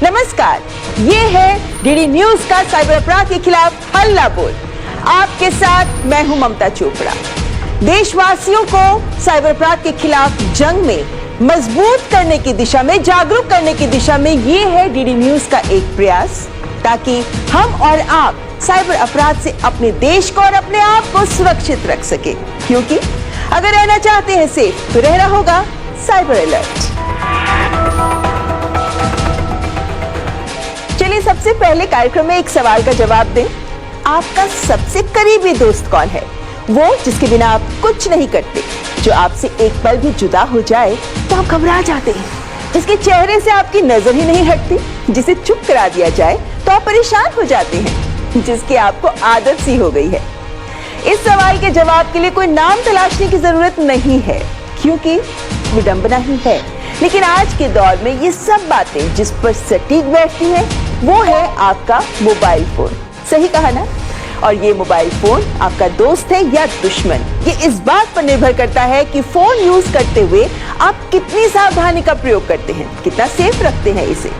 नमस्कार, ये है डीडी न्यूज का साइबर अपराध के खिलाफ हल्ला बोल। आपके साथ मैं हूं ममता चोपड़ा। देशवासियों को साइबर अपराध के खिलाफ जंग में मजबूत करने की दिशा में, जागरूक करने की दिशा में ये है डीडी न्यूज का एक प्रयास, ताकि हम और आप साइबर अपराध से अपने देश को और अपने आप को सुरक्षित रख सके। क्योंकि अगर रहना चाहते हैं सेफ तो रहना होगा साइबर अलर्ट। चलिए सबसे पहले कार्यक्रम में एक सवाल का जवाब दें। आपका सबसे करीबी दोस्त कौन है? वो जिसके बिना आप कुछ नहीं करते, जो आपसे एक पल भी जुदा हो जाए तो आप घबरा जाते हैं, जिसके चेहरे से आपकी नजर ही नहीं हटती, जिसे चुप करा दिया जाए तो आप परेशान हो जाते हैं, जिसकी आपको आदत सी हो गई है। इस सवाल के जवाब के लिए कोई नाम तलाशने की जरूरत नहीं है, क्योंकि विडंबना ही है, लेकिन आज के दौर में ये सब बातें जिस पर सटीक बैठती हैं, वो है आपका मोबाइल फोन। सही कहा ना? और ये मोबाइल फोन आपका दोस्त है या दुश्मन, ये इस बात पर निर्भर करता है कि फोन यूज करते हुए आप कितनी सावधानी का प्रयोग करते हैं, कितना सेफ रखते हैं इसे।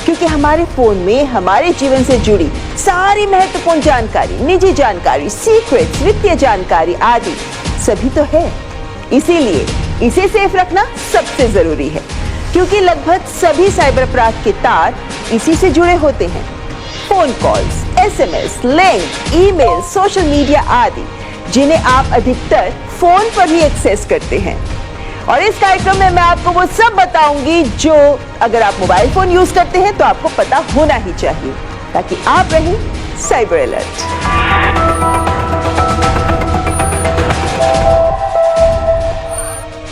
क्योंकि हमारे फोन में हमारे जीवन से जुड़ी सारी महत्वपूर्ण जानकारी, निजी जानकारी, सीक्रेट्स, वित्तीय जानकारी आदि सभी तो है। इसीलिए इसे सेफ रखना सबसे जरूरी है, क्योंकि लगभग सभी साइबर अपराध के तार इसी से जुड़े होते हैं। Phone calls, SMS, link, email, social media आदि, जिन्हें आप अधिकतर फोन पर ही एक्सेस करते हैं। और इस कार्यक्रम में मैं आपको वो सब बताऊंगी जो अगर आप मोबाइल फोन यूज करते हैं तो आपको पता होना ही चाहिए, ताकि आप रहें साइबर अलर्ट।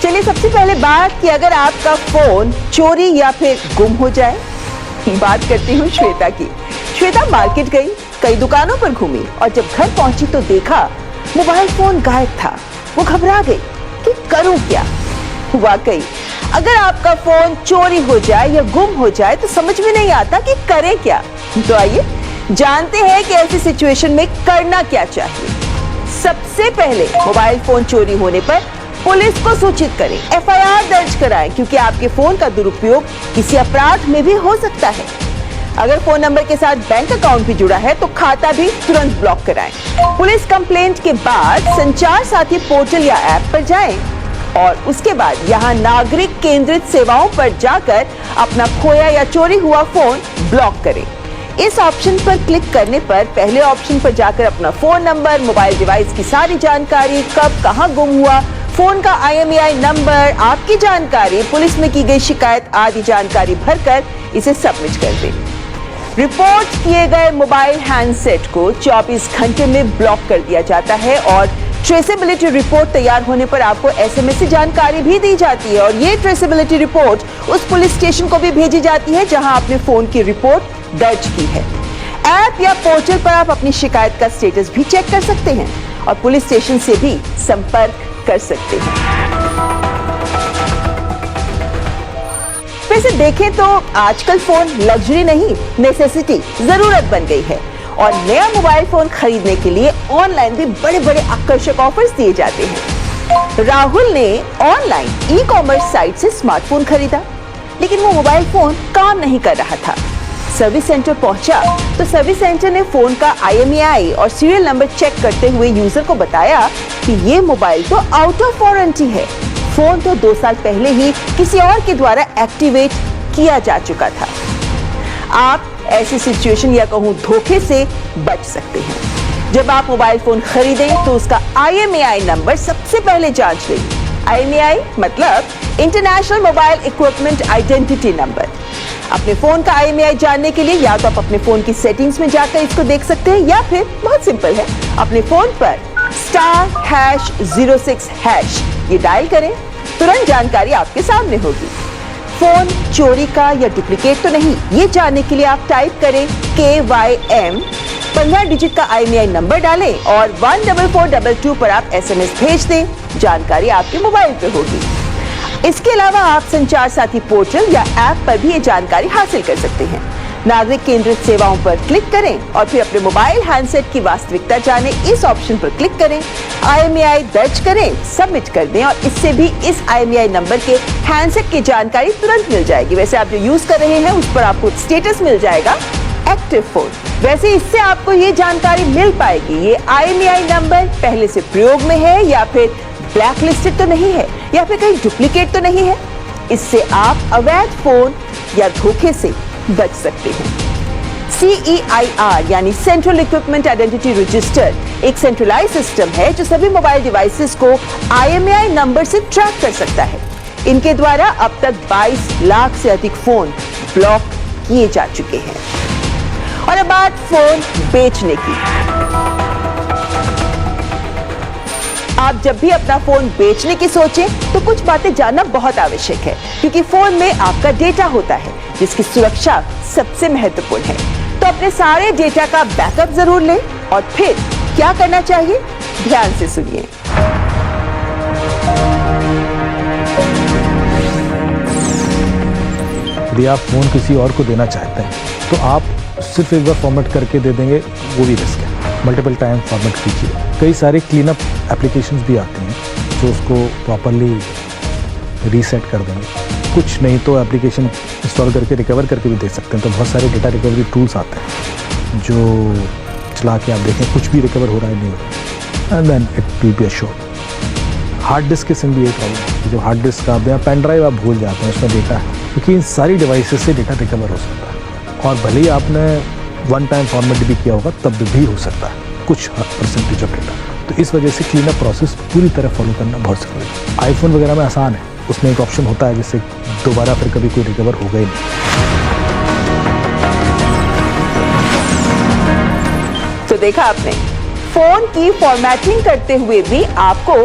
चलिए सबसे पहले बात कि अगर आपका फोन चोरी या फिर गुम हो जाए। बात करती हूँ श्वेता की। श्वेता मार्केट गई, कई दुकानों पर घूमी और जब घर पहुंची तो देखा मोबाइल फोन गायब था। वो घबरा गई कि करूं क्या। वाकई अगर आपका फोन चोरी हो जाए या गुम हो जाए तो समझ में नहीं आता कि करें क्या। तो आइए जानते हैं कि ऐसी सिचुएशन में करना क्या चाहिए। सबसे पहले मोबाइल फोन चोरी होने पर पुलिस को सूचित करें, एफआईआर दर्ज कराएं, क्योंकि आपके फोन का दुरुपयोग किसी अपराध में भी हो सकता है। अगर फोन नंबर के साथ बैंक अकाउंट भी जुड़ा है तो खाता भी तुरंत ब्लॉक कराएं। पुलिस कंप्लेंट के बाद संचार साथी पोर्टल या ऐप पर जाएं और उसके बाद यहां नागरिक केंद्रित सेवाओं पर जाकर अपना खोया या चोरी हुआ फोन ब्लॉक करें। इस ऑप्शन पर क्लिक करने पर पहले ऑप्शन पर जाकर अपना फोन नंबर, मोबाइल डिवाइस की सारी जानकारी, कब कहां गुम हुआ, फोन का IMEI नंबर, आपकी जानकारी, पुलिस में की गई शिकायत आदि जानकारी भरकर इसे सबमिट कर दें। रिपोर्ट किए गए मोबाइल हैंडसेट को 24 घंटे में ब्लॉक कर दिया जाता है और ट्रेसेबिलिटी रिपोर्ट तैयार होने पर आपको SMS से जानकारी भी दी जाती है और ये ट्रेसेबिलिटी रिपोर्ट उस पुलिस स्टेशन को भी भेजी जाती है जहां आपने फोन की रिपोर्ट दर्ज की है। ऐप या पोर्टल पर आप अपनी शिकायत का स्टेटस भी चेक कर सकते हैं और पुलिस स्टेशन से भी संपर्क कर सकते हैं। वैसे देखें तो आजकल फोन लग्जरी नहीं, नेसेसिटी, जरूरत बन गई है और नया मोबाइल फोन खरीदने के लिए ऑनलाइन भी बड़े बड़े आकर्षक ऑफर्स दिए जाते हैं। राहुल ने ऑनलाइन ई-कॉमर्स साइट से स्मार्टफोन खरीदा, लेकिन वो मोबाइल फोन काम नहीं कर रहा था। सर्विस सेंटर पहुंचा तो सर्विस सेंटर ने फोन का IMEI और सीरियल नंबर चेक करते हुए यूजर को बताया कि ये मोबाइल तो आउट ऑफ वारंटी है, फोन तो 2 साल पहले ही किसी और के द्वारा एक्टिवेट किया जा चुका था। आप ऐसी सिचुएशन या कहूं धोखे से बच सकते हैं। जब आप मोबाइल फोन खरीदें तो उसका IMEI नंबर सबसे पहले जांच लें। IMEI मतलब international mobile equipment identity number. अपने फोन का IMEI जानने के लिए या तो आप अपने फोन की सेटिंग्स में जाकर इसको देख सकते हैं या फिर बहुत सिंपल है, अपने फोन पर *#06# ये डायल करें, तुरंत जानकारी आपके सामने होगी। फोन चोरी का या डुप्लीकेट तो नहीं, ये जानने के लिए आप टाइप करें KYM, 15 डिजिट का IMEI नंबर डालें और 14422 पर आप SMS भेज दें, जानकारी आपके मोबाइल पे होगी। इसके अलावा आप संचार साथी पोर्टल या ऐप पर भी ये जानकारी हासिल कर सकते हैं। नागरिक केंद्रित सेवाओं पर क्लिक करें और फिर अपने मोबाइल हैंडसेट की वास्तविकता जाने इस ऑप्शन पर क्लिक करें। IMEI दर्ज करें, सबमिट कर दें और इससे भी इस IMEI नंबर के हैंडसेट की जानकारी तुरंत मिल जाएगी। वैसे आप जो यूज कर रहे हैं उस पर आपको स्टेटस मिल जाएगा एक्टिव फोन। वैसे इससे आपको ये जानकारी मिल पाएगी ये IMEI नंबर पहले से प्रयोग में है या फिर ब्लैक लिस्टेड तो नहीं है या फिर कहीं डुप्लीकेट तो नहीं है। इससे आप अवैध फोन या धोखे से बच सकते हैं। CEIR यानी सेंट्रल इक्विपमेंट आइडेंटिटी रजिस्टर एक सेंट्रलाइज सिस्टम है जो सभी मोबाइल डिवाइसेस को IMEI नंबर से ट्रैक कर सकता है। इनके द्वारा अब तक 22 लाख से अधिक फोन ब्लॉक किए जा चुके हैं। और अब बात फोन बेचने की। आप जब भी अपना फोन बेचने की सोचें तो कुछ बातें जानना बहुत आवश्यक है, क्योंकि फोन में आपका डेटा होता है जिसकी सुरक्षा सबसे महत्वपूर्ण है। तो अपने सारे डेटा का बैकअप जरूर लें और फिर क्या करना चाहिए, ध्यान से सुनिए। यदि आप फोन किसी और को देना चाहते हैं तो आप सिर्फ एक बार फॉर्मेट करके दे देंगे, वो भी रिस्क है। मल्टीपल टाइम फॉर्मेट कीजिए। कई सारे क्लीनअप एप्लीकेशंस भी आती हैं जो उसको प्रॉपरली रीसेट कर देंगे। कुछ नहीं तो एप्लीकेशन इंस्टॉल करके रिकवर करके भी दे सकते हैं। तो बहुत सारे डेटा रिकवरी टूल्स आते हैं जो चला के आप देखें कुछ भी रिकवर हो रहा है नहीं हो रहा, and then it will be assured. Hard disk के सिम भी ये प्रॉब्लम है, जो हार्ड डिस्क आप या पेन ड्राइव आप भूल जाते हैं उसमें डेटा है, क्योंकि इन सारी डिवाइसेस से डेटा रिकवर हो सकता है। और भले ही आपने वन टाइम फॉर्मेट भी किया होगा तब भी हो सकता है कुछ परसेंटेज ऑफ डेटा। तो इस वजह से क्लीनअप प्रोसेस पूरी तरह फॉलो करना बहुत ज़रूरी है। आईफोन वगैरह में आसान है, उसमें एक ऑप्शन होता है जिससे दोबारा फिर कभी कोई रिकवर होगा ही नहीं। तो देखा आपने, फोन की फॉर्मेटिंग करते हुए भी आपको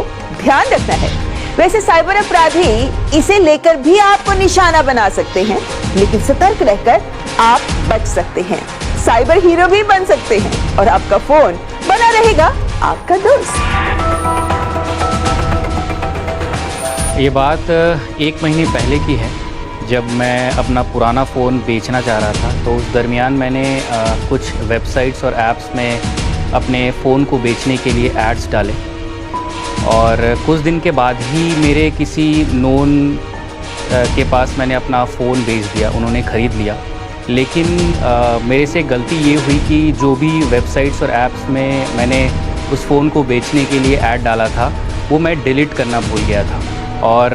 ध्यान रखना है। वैसे साइबर अपराधी इसे लेकर भी आपको निशाना बना सकते हैं, लेकिन सतर्क रहकर आप बच सकते हैं। साइबर हीरो भी बन सकते हैं और आपका फोन बना रहेगा आपका दोस्त। ये बात 1 महीने पहले की है, जब मैं अपना पुराना फ़ोन बेचना चाह रहा था। तो उस दरमियान मैंने कुछ वेबसाइट्स और ऐप्स में अपने फ़ोन को बेचने के लिए एड्स डाले और कुछ दिन के बाद ही मेरे किसी नोन के पास मैंने अपना फ़ोन बेच दिया। उन्होंने ख़रीद लिया, लेकिन मेरे से गलती ये हुई कि जो भी वेबसाइट्स और ऐप्स में मैंने उस फ़ोन को बेचने के लिए ऐड डाला था वो मैं डिलीट करना भूल गया था। और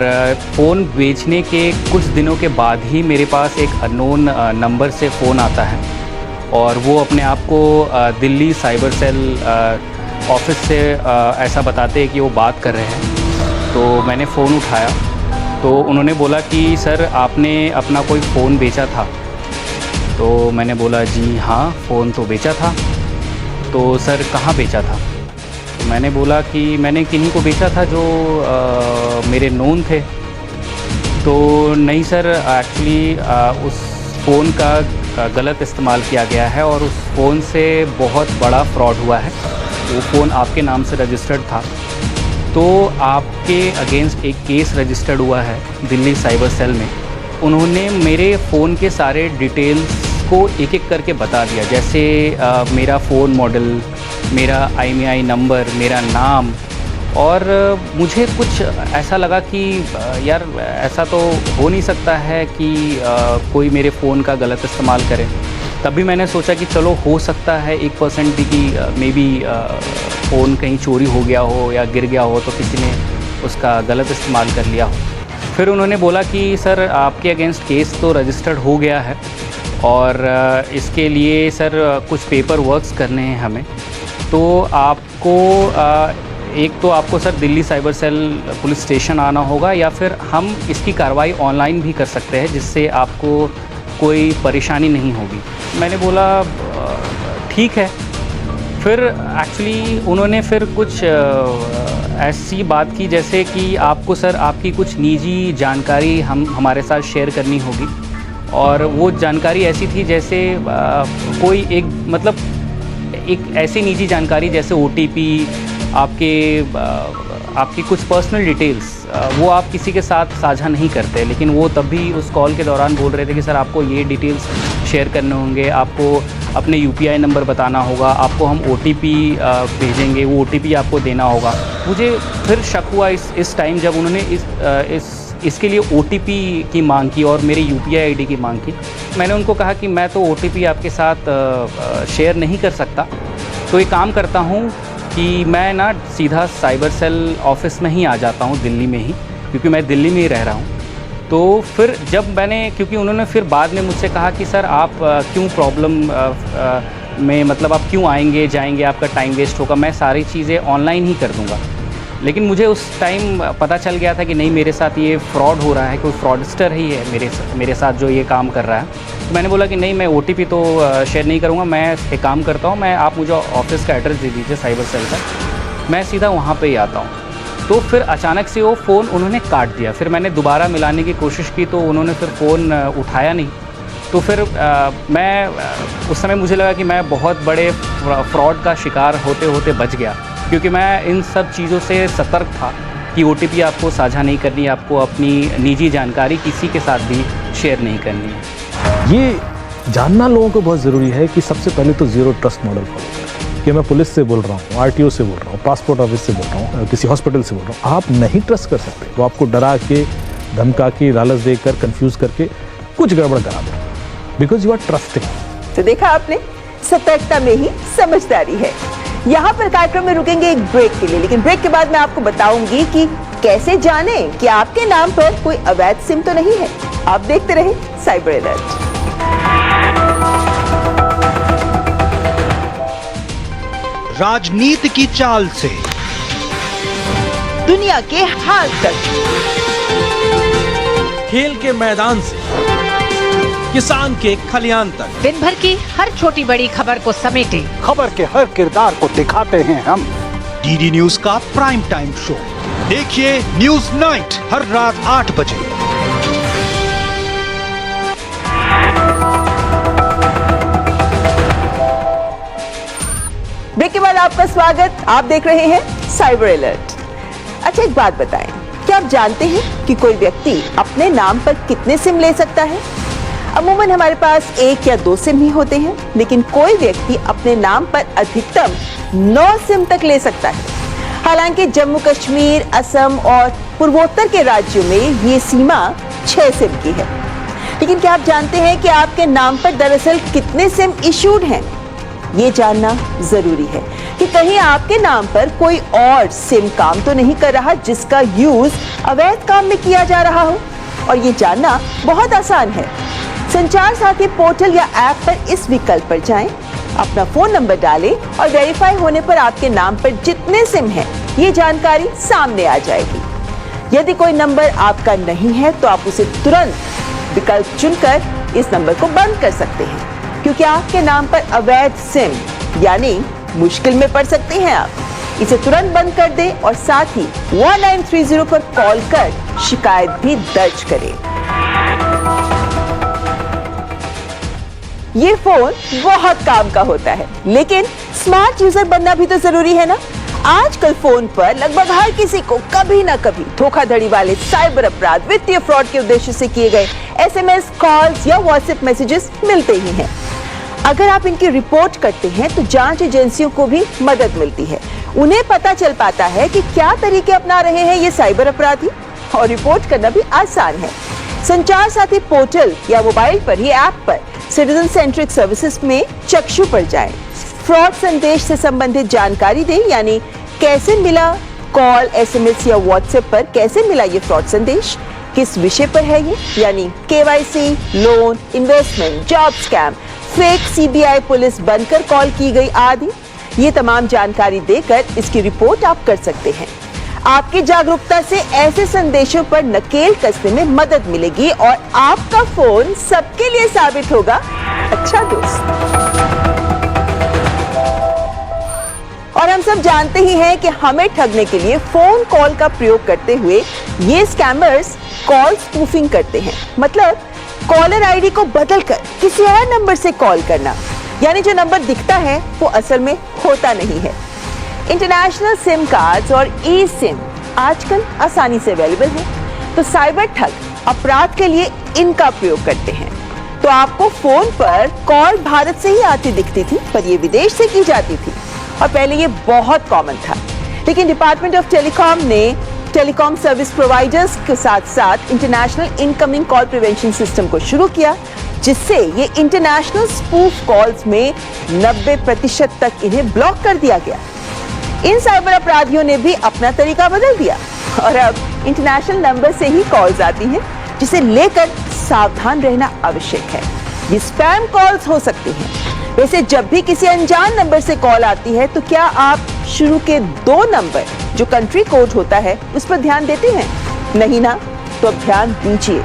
फ़ोन बेचने के कुछ दिनों के बाद ही मेरे पास एक अननोन नंबर से फ़ोन आता है और वो अपने आप को दिल्ली साइबर सेल ऑफिस से ऐसा बताते हैं कि वो बात कर रहे हैं। तो मैंने फ़ोन उठाया तो उन्होंने बोला कि सर आपने अपना कोई फ़ोन बेचा था। तो मैंने बोला जी हाँ, फ़ोन तो बेचा था। तो सर कहाँ बेचा था? तो मैंने बोला कि मैंने किन्हीं को बेचा था जो मेरे नोन थे। तो नहीं सर, एक्चुअली उस फ़ोन का गलत इस्तेमाल किया गया है और उस फ़ोन से बहुत बड़ा फ्रॉड हुआ है। वो फ़ोन आपके नाम से रजिस्टर्ड था, तो आपके अगेंस्ट एक केस रजिस्टर्ड हुआ है दिल्ली साइबर सेल में। उन्होंने मेरे फ़ोन के सारे डिटेल्स को एक एक करके बता दिया, जैसे मेरा फ़ोन मॉडल, मेरा IMEI नंबर, मेरा नाम। और मुझे कुछ ऐसा लगा कि यार ऐसा तो हो नहीं सकता है कि कोई मेरे फ़ोन का गलत इस्तेमाल करे। तभी मैंने सोचा कि चलो हो सकता है 1% भी कि मे बी फ़ोन कहीं चोरी हो गया हो या गिर गया हो तो किसी ने उसका गलत इस्तेमाल कर लिया हो। फिर उन्होंने बोला कि सर आपके अगेंस्ट केस तो रजिस्टर्ड हो गया है और इसके लिए सर कुछ पेपर वर्क्स करने हैं हमें। तो आपको एक तो आपको sir Delhi cyber cell police station आना होगा या फिर हम इसकी कार्रवाई ऑनलाइन भी कर सकते हैं जिससे आपको कोई परेशानी नहीं होगी। मैंने बोला ठीक है। फिर एक्चुअली उन्होंने फिर कुछ ऐसी बात की जैसे कि आपको सर आपकी कुछ निजी जानकारी हमारे साथ शेयर करनी होगी। और वो जानकारी ऐसी थी जैसे कोई एक ऐसी निजी जानकारी जैसे OTP, आपके आपकी कुछ पर्सनल डिटेल्स वो आप किसी के साथ साझा नहीं करते, लेकिन वो तब भी उस कॉल के दौरान बोल रहे थे कि सर आपको ये डिटेल्स शेयर करने होंगे, आपको अपने UPI नंबर बताना होगा, आपको हम OTP भेजेंगे, वो OTP आपको देना होगा। मुझे फिर शक हुआ इस टाइम जब उन्होंने इसके लिए OTP की मांग की और मेरी UPI ID की मांग की। मैंने उनको कहा कि मैं तो OTP आपके साथ शेयर नहीं कर सकता, तो एक काम करता हूँ कि मैं ना सीधा साइबर सेल ऑफिस में ही आ जाता हूँ दिल्ली में ही, क्योंकि मैं दिल्ली में ही रह रहा हूँ। तो फिर जब क्योंकि उन्होंने फिर बाद में मुझसे कहा कि सर आप क्यों प्रॉब्लम में, मतलब आप क्यों आएंगे जाएंगे, आपका टाइम वेस्ट होगा, मैं सारी चीज़ें ऑनलाइन ही कर दूँगा। लेकिन मुझे उस टाइम पता चल गया था कि नहीं, मेरे साथ ये फ्रॉड हो रहा है, कोई फ्रॉडस्टर ही है मेरे साथ जो ये काम कर रहा है। तो मैंने बोला कि नहीं, मैं OTP तो शेयर नहीं करूँगा, मैं एक काम करता हूँ, आप मुझे ऑफिस का एड्रेस दे दीजिए साइबर सेल का, मैं सीधा वहाँ पे ही आता हूँ। तो फिर अचानक से वो फ़ोन उन्होंने काट दिया। फिर मैंने दोबारा मिलाने की कोशिश की तो उन्होंने फिर फ़ोन उठाया नहीं। तो फिर मैं उस समय मुझे लगा कि मैं बहुत बड़े फ्रॉड का शिकार होते होते बच गया, क्योंकि मैं इन सब चीज़ों से सतर्क था कि OTP आपको साझा नहीं करनी, आपको अपनी निजी जानकारी किसी के साथ भी शेयर नहीं करनी है। ये जानना लोगों को बहुत ज़रूरी है कि सबसे पहले तो ज़ीरो ट्रस्ट मॉडल फॉलो करें। कि मैं पुलिस से बोल रहा हूँ, RTO से बोल रहा हूँ, पासपोर्ट ऑफिस से बोल रहा हूँ, किसी हॉस्पिटल से बोल रहा हूँ, आप नहीं ट्रस्ट कर सकते। वो आपको डरा के, धमका के, लालच देकर, कंफ्यूज करके कुछ गड़बड़ करा दे, बिकॉज यू आर ट्रस्टिंग। तो देखा आपने, सतर्कता में ही समझदारी है। यहाँ पर कार्यक्रम में रुकेंगे एक ब्रेक के लिए, लेकिन ब्रेक के बाद मैं आपको बताऊंगी कि कैसे जाने कि आपके नाम पर कोई अवैध सिम तो नहीं है। आप देखते रहे साइबर अलर्ट। राजनीति की चाल से दुनिया के हाल तक, खेल के मैदान से किसान के खलियान तक, दिन भर की हर छोटी बड़ी खबर को समेटे खबर के हर किरदार को दिखाते हैं हम। DD न्यूज का प्राइम टाइम शो देखिए न्यूज नाइट हर रात 8 बजे। ब्रेक के बाद आपका स्वागत। आप देख रहे हैं साइबर अलर्ट। अच्छा, एक बात बताएं, क्या आप जानते हैं कि कोई व्यक्ति अपने नाम पर कितने सिम ले सकता है? अमूमन हमारे पास 1 या 2 सिम ही होते हैं, लेकिन कोई व्यक्ति अपने नाम पर अधिकतम 9 सिम तक ले सकता है। हालांकि जम्मू कश्मीर, असम और पूर्वोत्तर के राज्यों में ये सीमा 6 सिम की है। लेकिन क्या आप जानते हैं कि आपके नाम पर दरअसल कितने सिम इशूड हैं? ये जानना जरूरी है कि कहीं आपके नाम पर कोई और सिम काम तो नहीं कर रहा जिसका यूज अवैध काम में किया जा रहा हो। और ये जानना बहुत आसान है। संचार साथी पोर्टल या ऐप पर इस विकल्प पर जाएं, अपना फोन नंबर डालें और वेरीफाई होने पर आपके नाम पर जितने सिम हैं, ये जानकारी सामने आ जाएगी। यदि कोई नंबर आपका नहीं है तो आप उसे तुरंत विकल्प चुनकर इस नंबर को बंद कर सकते हैं, क्योंकि आपके नाम पर अवैध सिम यानी मुश्किल में पड़ सकते हैं आप। इसे तुरंत बंद कर दें और साथ ही 1930 पर कॉल कर शिकायत भी दर्ज करें। ये फोन बहुत काम का होता है, लेकिन स्मार्ट यूजर बनना भी तो जरूरी है ना। आजकल फोन पर लगभग हर किसी को कभी ना कभी धोखाधड़ी वाले साइबर अपराध, वित्तीय फ्रॉड के उद्देश्य से किए गए SMS कॉल्स या WhatsApp मैसेजेस मिलते ही हैं। अगर आप इनकी रिपोर्ट करते हैं तो जांच एजेंसियों को भी मदद मिलती है। उन्हें पता चल पाता है कि क्या तरीके अपना रहे हैं ये साइबर अपराधी, और रिपोर्ट करना भी आसान है। संचार साथी पोर्टल या मोबाइल पर ही ऐप पर सिटीजन सेंट्रिक सर्विसेज में चक्षु पर जाएं। फ्रॉड संदेश से संबंधित जानकारी दें, यानी कैसे मिला कॉल, SMS या WhatsApp पर कैसे मिला ये फ्रॉड संदेश, किस विषय पर है ये, यानी KYC, loan, investment, job scam, fake CBI police बनकर कॉल की गई आदि। ये तमाम जानकारी देकर इसकी रिपोर्ट आप कर सकते हैं। आपकी जागरूकता से ऐसे संदेशों पर नकेल कसने में मदद मिलेगी और आपका फोन सबके लिए साबित होगा अच्छा दोस्त। और हम सब जानते ही हैं कि हमें ठगने के लिए फोन कॉल का प्रयोग करते हुए ये स्कैमर्स कॉल स्पूफिंग करते हैं। मतलब कॉलर ID को बदलकर किसी और नंबर से कॉल करना, यानी जो नंबर दिखता है वो असल में होता नहीं है। इंटरनेशनल सिम कार्ड्स और ई सिम आजकल आसानी से अवेलेबल है। तो साइबर ठग अपराध के लिए इनका प्रयोग करते हैं। तो आपको फोन पर कॉल भारत से ही आती दिखती थी, पर ये विदेश से की जाती थी और पहले ये बहुत कॉमन था। लेकिन डिपार्टमेंट ऑफ टेलीकॉम ने टेलीकॉम सर्विस प्रोवाइडर्स के साथ साथ international incoming call prevention system को शुरू किया, जिससे ये इंटरनेशनल स्पूफ कॉल्स में 90% तक इन्हें ब्लॉक कर दिया गया। इन साइबर अपराधियों ने भी अपना तरीका बदल दिया और अब इंटरनेशनल नंबर से ही कॉल्स आती हैं, जिसे लेकर सावधान रहना आवश्यक है। ये स्पैम कॉल्स हो सकती हैं। वैसे जब भी किसी अनजान नंबर से कॉल आती है तो क्या आप शुरू के 2 नंबर जो कंट्री कोड होता है उस पर ध्यान देते हैं? नहीं ना? तो अब ध्यान दीजिए।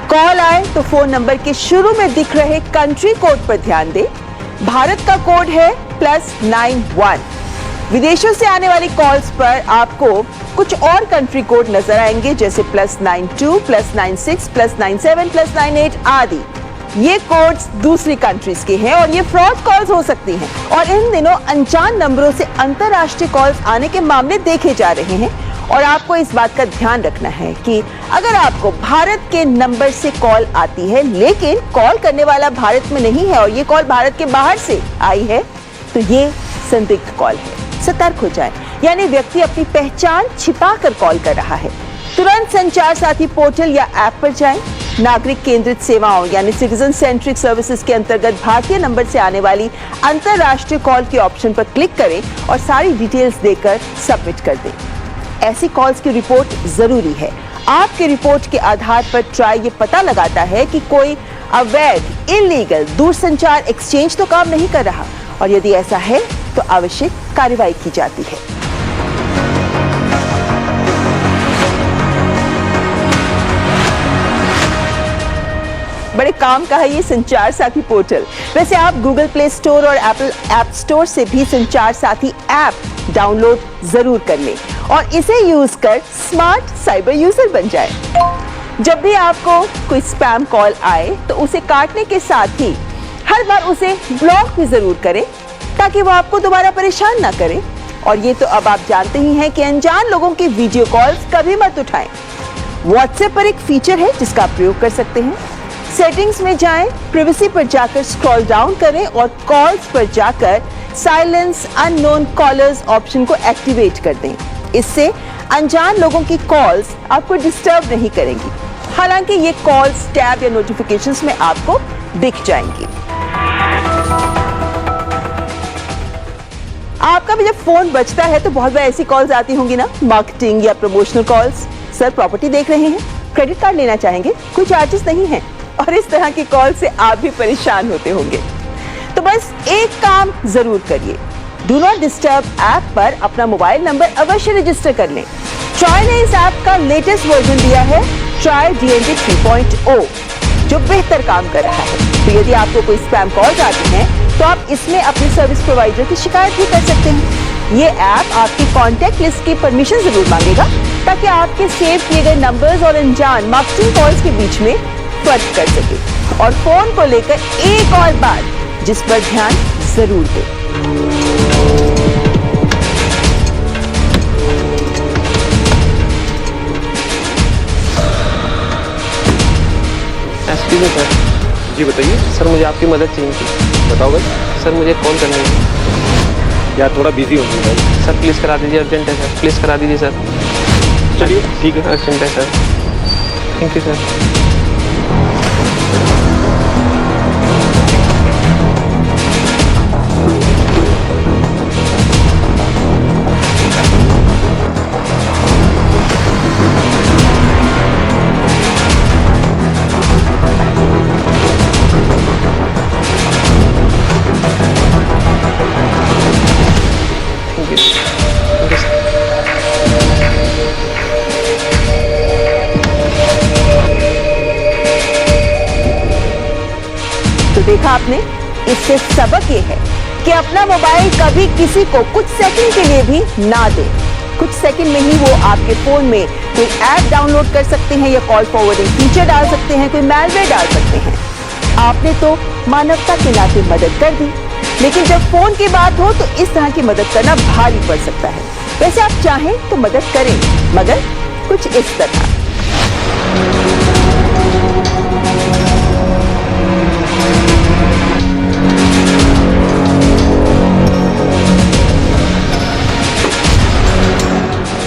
कॉल आए तो फोन नंबर के शुरू में दिख रहे कंट्री कोड पर ध्यान दें। भारत का कोड है +91। विदेशों से आने वाली कॉल्स पर आपको कुछ और कंट्री कोड नजर आएंगे, जैसे +92, +96, +97, +98 आदि। ये कोड्स दूसरी कंट्रीज के हैं और ये फ्रॉड कॉल्स हो सकती हैं। और इन दिनों अनजान नंबरों से अंतर्राष्ट्रीय कॉल्स आने के मामले देखे जा रहे हैं। और आपको इस बात का ध्यान रखना है कि अगर आपको भारत के नंबर से कॉल आती है लेकिन कॉल करने वाला भारत में नहीं है और ये कॉल भारत के बाहर से आई है, तो ये संदिग्ध कॉल है। सतर्क हो जाए, यानी व्यक्ति अपनी पहचान छिपा कर कॉल कर रहा है। तुरंत संचार साथी पोर्टल या ऐप पर जाएं। नागरिक केंद्रित सेवाओं यानी सिटीजन सेंट्रिक सर्विसेज के अंतर्गत भारतीय नंबर से आने वाली अंतर्राष्ट्रीय कॉल के ऑप्शन पर क्लिक करें और सारी डिटेल्स देकर सबमिट कर दें। ऐसी कॉल्स की रिपोर्ट जरूरी है। आपके रिपोर्ट के आधार पर ट्राई ये पता लगाता है कि कोई अवैध इलीगल दूरसंचार एक्सचेंज तो काम नहीं कर रहा, और यदि ऐसा है तो आवश्यक कार्रवाई की जाती है। बड़े काम का है ये संचार साथी पोर्टल। वैसे आप गूगल प्ले स्टोर और एप्पल ऐप स्टोर से भी संचार साथी ऐप डाउनलोड जरूर कर लें और इसे यूज कर स्मार्ट साइबर यूजर बन जाए। जब भी आपको कोई स्पैम कॉल आए तो उसे काटने के साथ ही हर बार उसे ब्लॉक भी जरूर करें, ताकि वो आपको दोबारा परेशान ना करे। और ये तो अब आप जानते ही हैं कि अनजान लोगों की वीडियो कॉल्स कभी मत उठाएं। व्हाट्सएप पर एक फीचर है जिसका आप प्रयोग कर सकते हैं। सेटिंग्स में जाएं, प्राइवेसी पर जाकर स्क्रॉल डाउन करें और कॉल्स पर जाकर साइलेंस अननोन कॉलर्स ऑप्शन को एक्टिवेट कर दें। इससे अनजान लोगों की कॉल्स आपको डिस्टर्ब नहीं करेंगी। हालांकि ये कॉल्स टैब या नोटिफिकेशंस में आपको दिख जाएंगी। आपका भी जब फोन बजता है तो बहुत बार ऐसी कॉल्स आती होंगी ना, मार्केटिंग या प्रमोशनल कॉल्स। सर प्रॉपर्टी देख रहे हैं, क्रेडिट कार्ड लेना चाहेंगे, कोई चार्जेस नहीं है, और इस तरह की कॉल से आप भी परेशान होते होंगे। तो बस एक काम जरूर करिए, डू नॉट डिस्टर्ब ऐप पर अपना मोबाइल नंबर अवश्य रजिस्टर कर लें। ट्राई ने इस ऐप का लेटेस्ट वर्जन दिया है, ट्राई DND 3.0, जो बेहतर काम कर रहा है। तो यदि आपको कोई स्पैम कॉल्स आती हैं तो आप इसमें अपने सर्विस प्रोवाइडर की शिकायत भी कर सकते हैं। ये ऐप आपकी कॉन्टैक्ट लिस्ट की परमिशन जरूर मांगेगा, ताकि आपके सेव किए गए नंबर्स और अनजान मार्केटिंग कॉल्स के बीच में फर्क कर सके। और फोन को लेकर एक और बात जिस पर ध्यान जरूर दें। Excuse me sir. जी बताइए। सर मुझे आपकी मदद चाहिए थी। बताओ भाई। सर मुझे कॉल करनी है। यार थोड़ा बिजी हूँ भाई। सर प्लीज़ करा दीजिए, अर्जेंट है सर, प्लीज़ करा दीजिए सर। चलिए ठीक है। अर्जेंट है सर। Thank you sir. देखा आपने, इससे सबक ये है कि अपना मोबाइल कभी किसी को कुछ सेकंड के लिए भी ना दे। कुछ सेकंड में ही वो आपके फोन में कोई ऐप डाउनलोड कर सकते हैं या कॉल फॉरवर्डिंग फीचर डाल सकते हैं, कोई मैलवेयर डाल सकते हैं। आपने तो मानवता के नाते मदद कर दी, लेकिन जब फोन की बात हो तो इस तरह की मदद करना भारी पड़ सकता है। वैसे आप चाहें तो मदद करें, मगर कुछ इस तरह।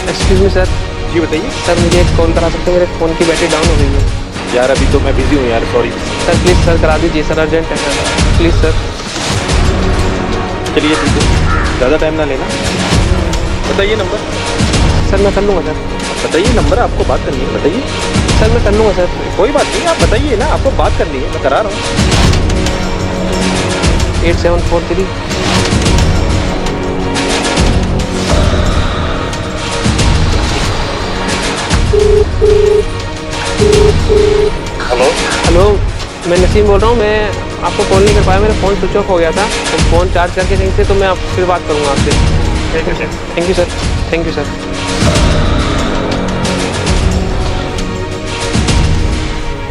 Excuse me sir. जी बताइए। सर मुझे एक कॉल करा सकते हैं, मेरे फ़ोन की बैटरी डाउन हो गई है। यार अभी तो मैं बिजी हूँ यार, सॉरी। सर प्लीज़ सर करा दीजिए सर, अर्जेंट है सर, प्लीज़ सर। चलिए ठीक है, ज़्यादा टाइम ना लेना। बताइए नंबर। सर मैं कर लूँगा सर। बताइए नंबर, आपको बात करनी है, बताइए। सर मैं कर लूँगा सर। कोई बात नहीं, आप बताइए ना, आपको बात करनी है, मैं करा रहा हूँ। 8743। हेलो। हेलो, मैं नसीम बोल रहा हूँ। मैं आपको कॉल नहीं कर पाया, मेरा फ़ोन स्विच ऑफ हो गया था, तो फ़ोन चार्ज करके कहीं से, तो मैं आप फिर बात करूँगा आपसे। Thank you sir. Thank you sir, thank you sir.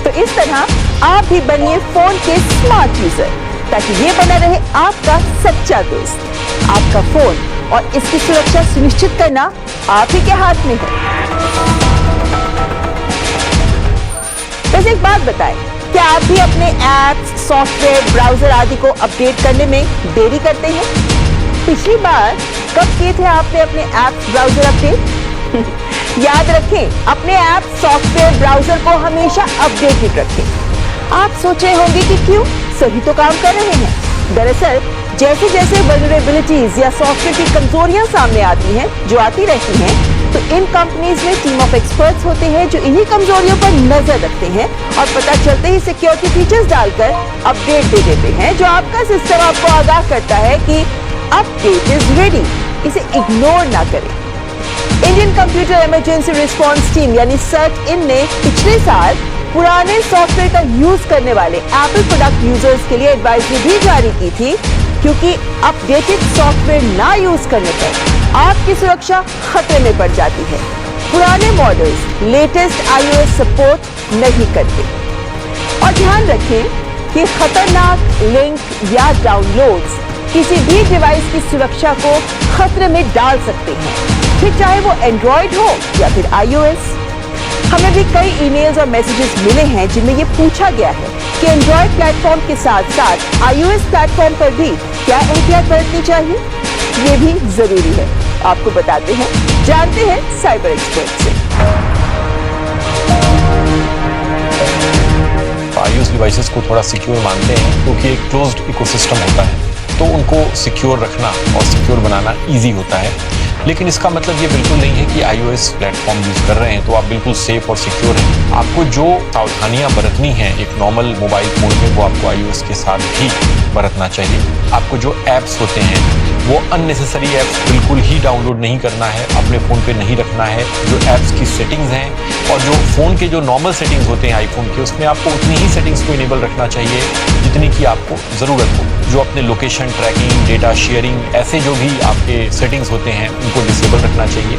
तो इस तरह आप भी बनिए फोन के स्मार्ट यूजर, ताकि ये बना रहे आपका सच्चा दोस्त। आपका फोन और इसकी सुरक्षा सुनिश्चित करना आप ही के हाथ में है। बस एक बात बताएं, क्या आप भी अपने ऐप्स, सॉफ्टवेयर, ब्राउजर आदि को अपडेट करने में देरी करते हैं? पिछली बार कब किए थे आपने अपने ऐप्स, ब्राउजर अपडेट? याद रखें, अपने ऐप, सॉफ्टवेयर, ब्राउजर को हमेशा अपडेटेड रखें। आप सोच रहे होंगे कि क्यों? सही तो काम कर रहे हैं। दरअसल जैसे जैसे वल्नरेबिलिटीज या सॉफ्टवेयर की कमजोरियां सामने आती हैं, जो आती रहती हैं, तो इन कंपनीज में टीम ऑफ एक्सपर्ट्स होते हैं जो इन्हीं कमजोरियों पर नजर रखते हैं और पता चलते ही सिक्योरिटी फीचर्स डालकर अपडेट दे देते हैं, जो आपका सिस्टम आपको आगाह करता है कि अपडेट इज रेडी, इसे इग्नोर ना करें। Indian computer emergency response team यानी CERT-IN ने पिछले साल पुराने सॉफ्टवेयर का यूज करने वाले एप्पल प्रोडक्ट यूजर्स के लिए एडवाइजरी भी जारी की थी, क्योंकि अपडेटेड सॉफ्टवेयर ना यूज करने पर आपकी सुरक्षा खतरे में पड़ जाती है। पुराने मॉडल्स लेटेस्ट iOS सपोर्ट नहीं करते। और ध्यान रखें कि खतरनाक लिंक या डाउनलोड्स किसी भी डिवाइस की सुरक्षा को खतरे में डाल सकते हैं, फिर चाहे वो एंड्रॉयड हो या फिर iOS। हमें भी कई ईमेल्स और मैसेजेस मिले हैं जिनमें ये पूछा गया है कि एंड्रॉयड प्लेटफॉर्म के साथ साथ iOS प्लेटफॉर्म पर भी क्या एहतियात बरतनी चाहिए। ये भी जरूरी है, आपको बताते हैं, जानते हैं साइबर एक्सपर्ट से। iOS डिवाइसेस को थोड़ा सिक्योर मानते हैं, क्योंकि एक क्लोज्ड इकोसिस्टम होता है, तो उनको सिक्योर रखना और सिक्योर बनाना इजी होता है। लेकिन इसका मतलब ये बिल्कुल नहीं है कि iOS प्लेटफॉर्म यूज़ कर रहे हैं तो आप बिल्कुल सेफ और सिक्योर हैं। आपको जो सावधानियां बरतनी हैं एक नॉर्मल मोबाइल फ़ोन में, वो आपको iOS के साथ भी बरतना चाहिए। आपको जो ऐप्स होते हैं वो अननेसेसरी ऐप्स बिल्कुल ही डाउनलोड नहीं करना है, अपने फ़ोन पे नहीं रखना है। जो ऐप्स की सेटिंग्स हैं और जो फ़ोन के जो नॉर्मल सेटिंग्स होते हैं आईफोन के, उसमें आपको उतनी ही सेटिंग्स को इनेबल रखना चाहिए जितनी की आपको ज़रूरत हो। जो अपने लोकेशन ट्रैकिंग, डेटा शेयरिंग, ऐसे जो भी आपके सेटिंग्स होते हैं उनको डिसेबल रखना चाहिए।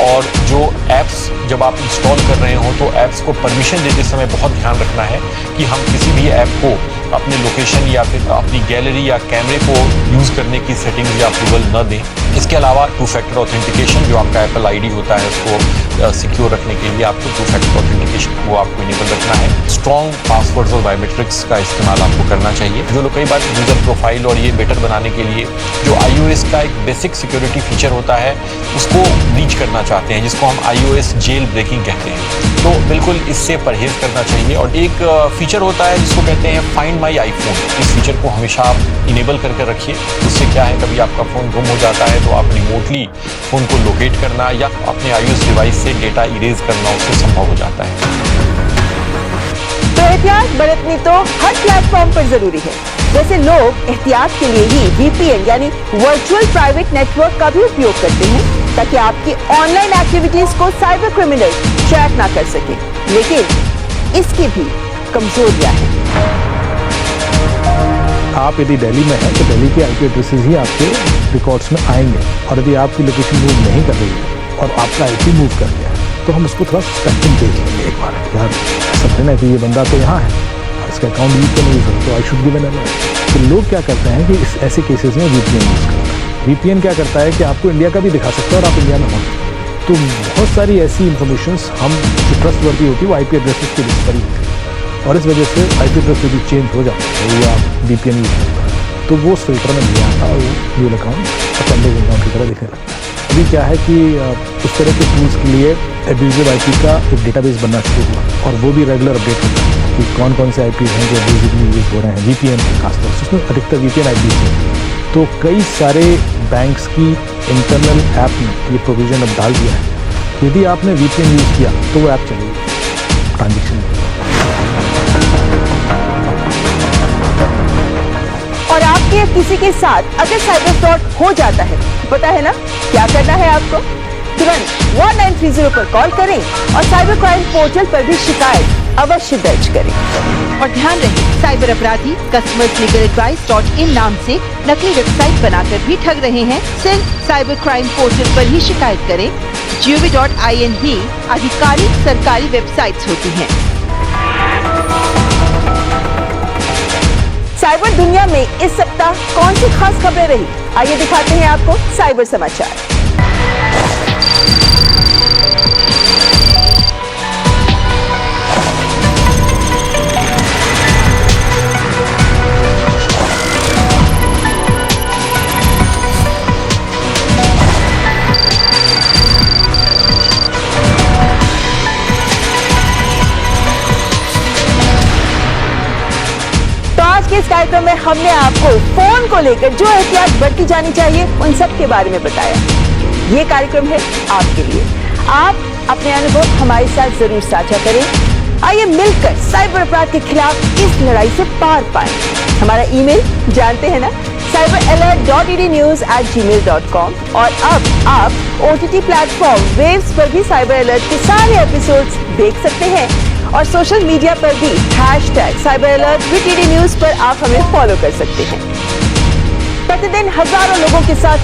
और जो ऐप्स जब आप इंस्टॉल कर रहे हो तो ऐप्स को परमिशन देते समय बहुत ध्यान रखना है कि हम किसी भी ऐप को अपने लोकेशन या फिर अपनी गैलरी या कैमरे को यूज़ करने की सेटिंग्स या अप्रूवल न दें। इसके अलावा 2 फैक्टर ऑथेंटिकेशन जो आपका एप्पल आईडी होता है उसको सिक्योर रखने के लिए आपको 2 फैक्टर ऑथेंटिकेशन वो आपको इनेबल रखना है। स्ट्रॉन्ग पासवर्ड्स और बायोमेट्रिक्स का इस्तेमाल आपको करना चाहिए। जो लोग कई बार यूज़र प्रोफाइल और ये बेटर बनाने के लिए जो iOS का एक बेसिक सिक्योरिटी फीचर होता है उसको ब्रीच करना चाहते हैं, जिसको हम iOS जेल ब्रेकिंग कहते हैं, तो बिल्कुल इससे परहेज करना चाहिए। और एक फीचर होता है जिसको कहते हैं फाइंड माई आईफोन, इस फीचर को हमेशा आप इनेबल करके रखिए। उससे क्या है, कभी आपका फ़ोन गुम हो जाता है तो आप रिमोटली फ़ोन को लोकेट करना या अपने iOS डिवाइस से डेटा इरेज करना उससे संभव हो जाता है। तो एहतियात बरतनी तो हर प्लेटफॉर्म पर जरूरी है। वैसे लोग एहतियात के लिए ही VPN यानी वर्चुअल प्राइवेट नेटवर्क का भी उपयोग करते हैं, ताकि आपकी ऑनलाइन एक्टिविटीज को साइबर क्रिमिनल ट्रैक ना कर सके। लेकिन इसकी भी कमजोरियां हैं। आप यदि दिल्ली में हैं तो दिल्ली के IP एड्रेसेस ही आपके रिकॉर्ड्स में आएंगे, और यदि आपकी लोकेशन मूव नहीं कर रही है और आपका IP मूव कर गया है तो हम उसको थोड़ा सस्पेक्टिंग देख लेंगे एक बार। यार ऐसा कहना है कि ये बंदा तो यहाँ है, इसका अकाउंट यूज तो नहीं हो तो I should give an alert. तो लोग क्या करते हैं कि इस ऐसे केसेस में VPN यूज़ करते हैं। VPN क्या करता है कि आपको इंडिया का भी दिखा सकता है और आप इंडिया में हो, तो बहुत सारी ऐसी इंफॉर्मेशंस हम जो ट्रस्टवर्दी होती है वो IP एड्रेसेस के बेस पर ही होती है, और इस वजह से IP एड्रेस यदि चेंज हो जाता है या VPN यूज करता है तो वो उस फिल्टर में नहीं आता और वो ड्यूल अकाउंट अपेंडेड अकाउंट की तरह दिखने लगता है। अभी क्या है कि उस तरह के टूल्स के लिए एब्यूजिव IP का एक डेटाबेस बनना शुरू हुआ और वो भी रेगुलर अपडेट होता है कि कौन कौन से IPs हैं जो एब्यूजिवली यूज हो रहे हैं, VPN के खासतौर से, उसमें अधिकतर VPN IPs हैं। तो कई सारे बैंक्स की इंटरनल ऐप में ये प्रोविजन अब डाल दिया है कि यदि आपने VPN यूज़ किया तो वो ऐप चलेगी, ट्रांजेक्शन। और आपके या किसी के साथ अगर साइबर फ्रॉड हो जाता है, पता है ना क्या करना है आपको? तुरंत 1930 पर कॉल करें और साइबर क्राइम पोर्टल पर भी शिकायत अवश्य दर्ज करें। और ध्यान रहे, साइबर अपराधी customerslegaladvice.in नाम से नकली वेबसाइट बनाकर भी ठग रहे हैं। सिर्फ साइबर क्राइम पोर्टल पर ही शिकायत करें। gov.in ही आधिकारिक सरकारी वेबसाइट्स होती हैं। साइबर दुनिया में इस सप्ताह कौन सी खास खबरें रही, आइए दिखाते हैं आपको साइबर समाचार। इस कार्यक्रम में हमने आपको फोन को लेकर जो एहतियात बरती जानी चाहिए उन सब के बारे में बताया। ये कार्यक्रम है आपके लिए। आप अपने अनुभव हमारे साथ जरूर साझा करें। आइए मिलकर साइबर अपराध के खिलाफ इस लड़ाई से पार पाएं। हमारा ईमेल जानते हैं ना, cyberalert.ednews@gmail.com। और अब आप OTT प्लेटफॉर्म वेव्स पर भी साइबर अलर्ट के सारे एपिसोड्स देख सकते हैं और सोशल मीडिया पर भी #CyberAlertWithEDNews पर आप हमें फॉलो कर सकते हैं। प्रतिदिन हजारों लोगों के साथ